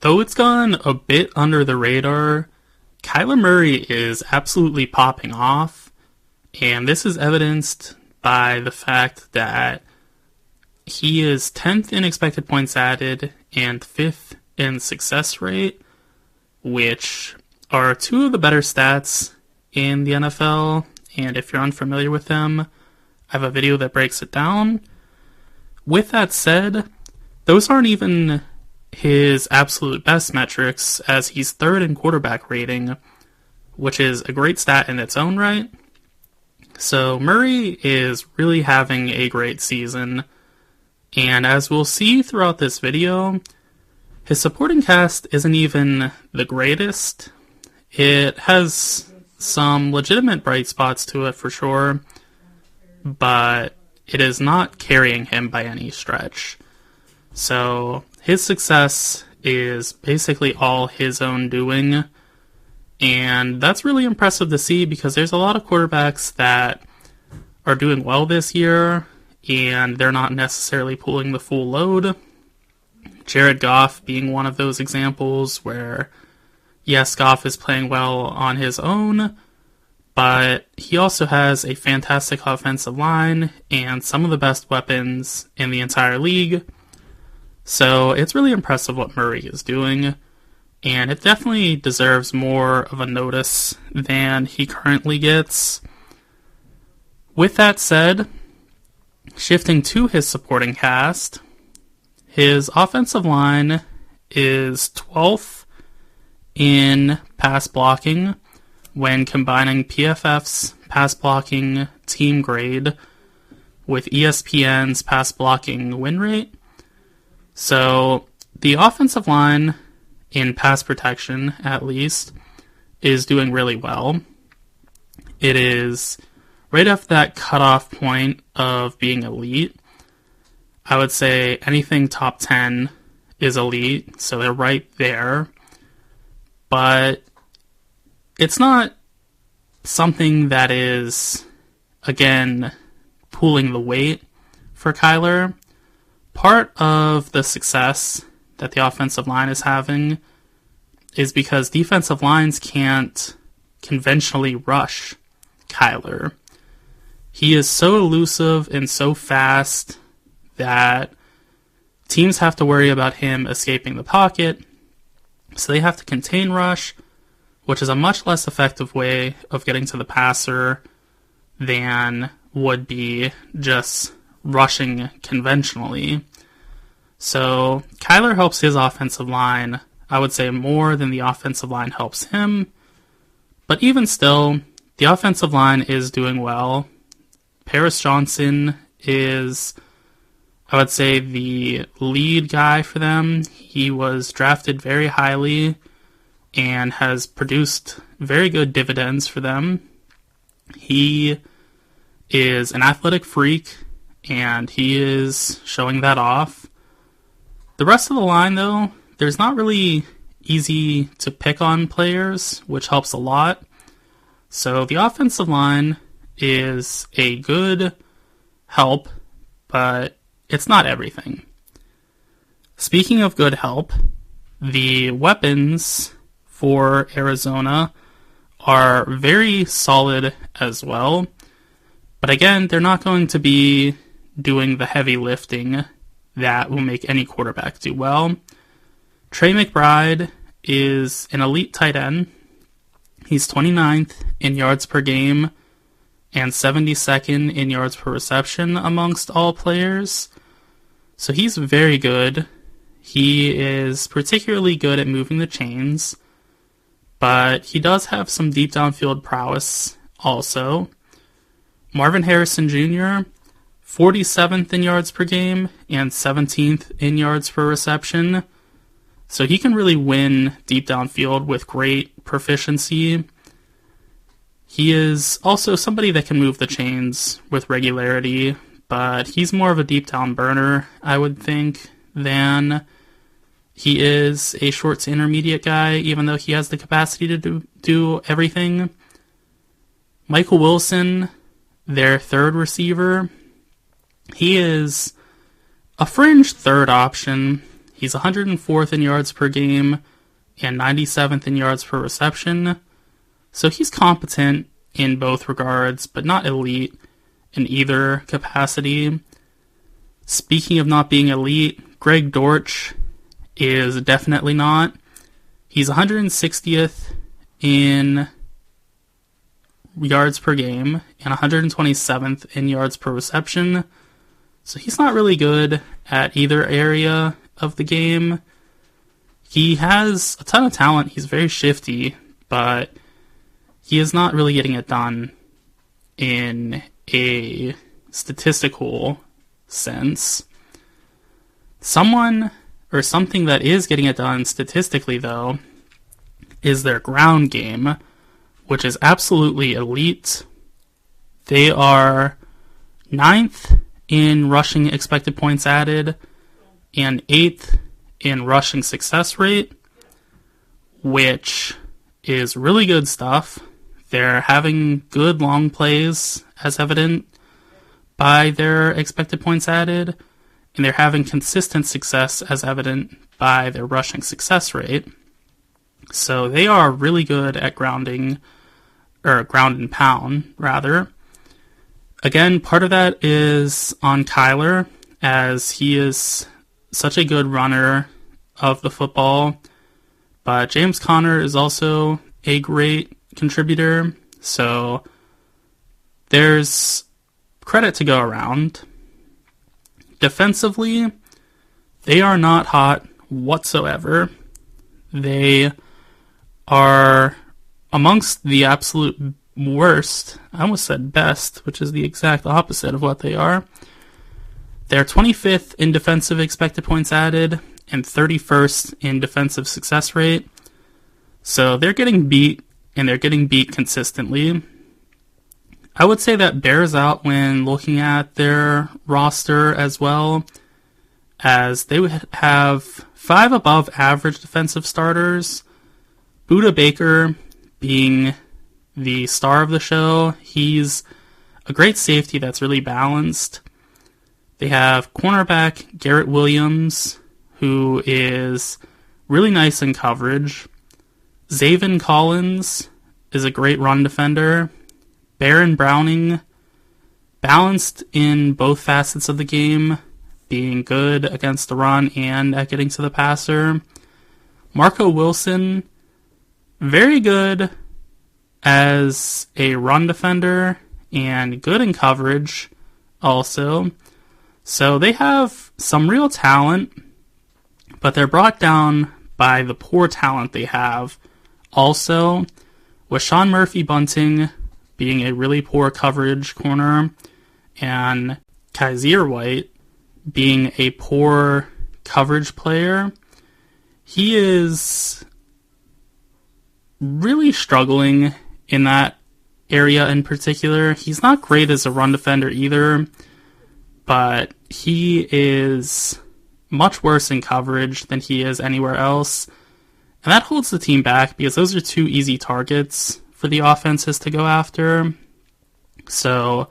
Though it's gone a bit under the radar, Kyler Murray is absolutely popping off, and this is evidenced by the fact that he is 10th in expected points added and 5th in success rate, which are two of the better stats in the NFL, and if you're unfamiliar with them, I have a video that breaks it down. With that said, those aren't even his absolute best metrics, as he's 3rd in quarterback rating, which is a great stat in its own right. So Murray is really having a great season, and as we'll see throughout this video, his supporting cast isn't even the greatest. It has some legitimate bright spots to it for sure, but it is not carrying him by any stretch. So his success is basically all his own doing, and that's really impressive to see because there's a lot of quarterbacks that are doing well this year, and they're not necessarily pulling the full load. Jared Goff being one of those examples where, yes, Goff is playing well on his own, but he also has a fantastic offensive line and some of the best weapons in the entire league. So it's really impressive what Murray is doing, and it definitely deserves more of a notice than he currently gets. With that said, shifting to his supporting cast, his offensive line is 12th in pass blocking when combining PFF's pass blocking team grade with ESPN's pass blocking win rate. So the offensive line, in pass protection at least, is doing really well. It is right off that cutoff point of being elite. I would say anything top 10 is elite, so they're right there. But it's not something that is, again, pulling the weight for Kyler. Part of the success that the offensive line is having is because defensive lines can't conventionally rush Kyler. He is so elusive and so fast that teams have to worry about him escaping the pocket, so they have to contain rush, which is a much less effective way of getting to the passer than would be just rushing conventionally. So Kyler helps his offensive line, I would say, more than the offensive line helps him, but even still, the offensive line is doing well. Paris Johnson is, I would say, the lead guy for them. He was drafted very highly and has produced very good dividends for them. He is an athletic freak, and he is showing that off. The rest of the line, though, there's not really easy to pick on players, which helps a lot. So the offensive line is a good help, but it's not everything. Speaking of good help, the weapons for Arizona are very solid as well. But again, they're not going to be doing the heavy lifting that will make any quarterback do well. Trey McBride is an elite tight end. He's 29th in yards per game and 72nd in yards per reception amongst all players. So he's very good. He is particularly good at moving the chains, but he does have some deep downfield prowess also. Marvin Harrison Jr., 47th in yards per game and 17th in yards per reception. So he can really win deep downfield with great proficiency. He is also somebody that can move the chains with regularity, but he's more of a deep down burner, I would think, than he is a short to intermediate guy, even though he has the capacity to do everything. Michael Wilson, their third receiver, he is a fringe third option. He's 104th in yards per game and 97th in yards per reception. So he's competent in both regards, but not elite in either capacity. Speaking of not being elite, Greg Dortch is definitely not. He's 160th in yards per game and 127th in yards per reception. So he's not really good at either area of the game. He has a ton of talent. He's very shifty, but he is not really getting it done in a statistical sense. Someone or something that is getting it done statistically, though, is their ground game, which is absolutely elite. They are 9th in rushing expected points added and 8th in rushing success rate, which is really good stuff. They're having good long plays, as evident by their expected points added, and they're having consistent success, as evident by their rushing success rate. So they are really good at ground and pound, rather. Again, part of that is on Kyler, as he is such a good runner of the football, but James Conner is also a great contributor, so there's credit to go around. Defensively, they are not hot whatsoever. They are amongst the absolute worst. I almost said best, which is the exact opposite of what they are. They're 25th in defensive expected points added and 31st in defensive success rate. So they're getting beat, and they're getting beat consistently. I would say that bears out when looking at their roster as well, as they would have 5 above average defensive starters. Buda Baker being the star of the show. He's a great safety that's really balanced. They have cornerback Garrett Williams, who is really nice in coverage. Zaven Collins is a great run defender. Baron Browning, balanced in both facets of the game, being good against the run and at getting to the passer. Marco Wilson, very good as a run defender and good in coverage also. So they have some real talent, but they're brought down by the poor talent they have also, with Sean Murphy-Bunting being a really poor coverage corner and Kyzir White being a poor coverage player. He is really struggling in that area in particular. He's not great as a run defender either, but he is much worse in coverage than he is anywhere else. And that holds the team back because those are 2 easy targets for the offenses to go after. So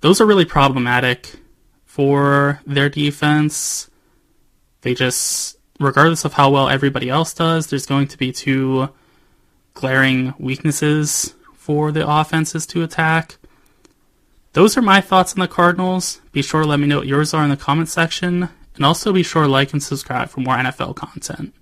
those are really problematic for their defense. They just, regardless of how well everybody else does, there's going to be 2 glaring weaknesses for the offenses to attack. Those are my thoughts on the Cardinals. Be sure to let me know what yours are in the comment section, and also be sure to like and subscribe for more NFL content.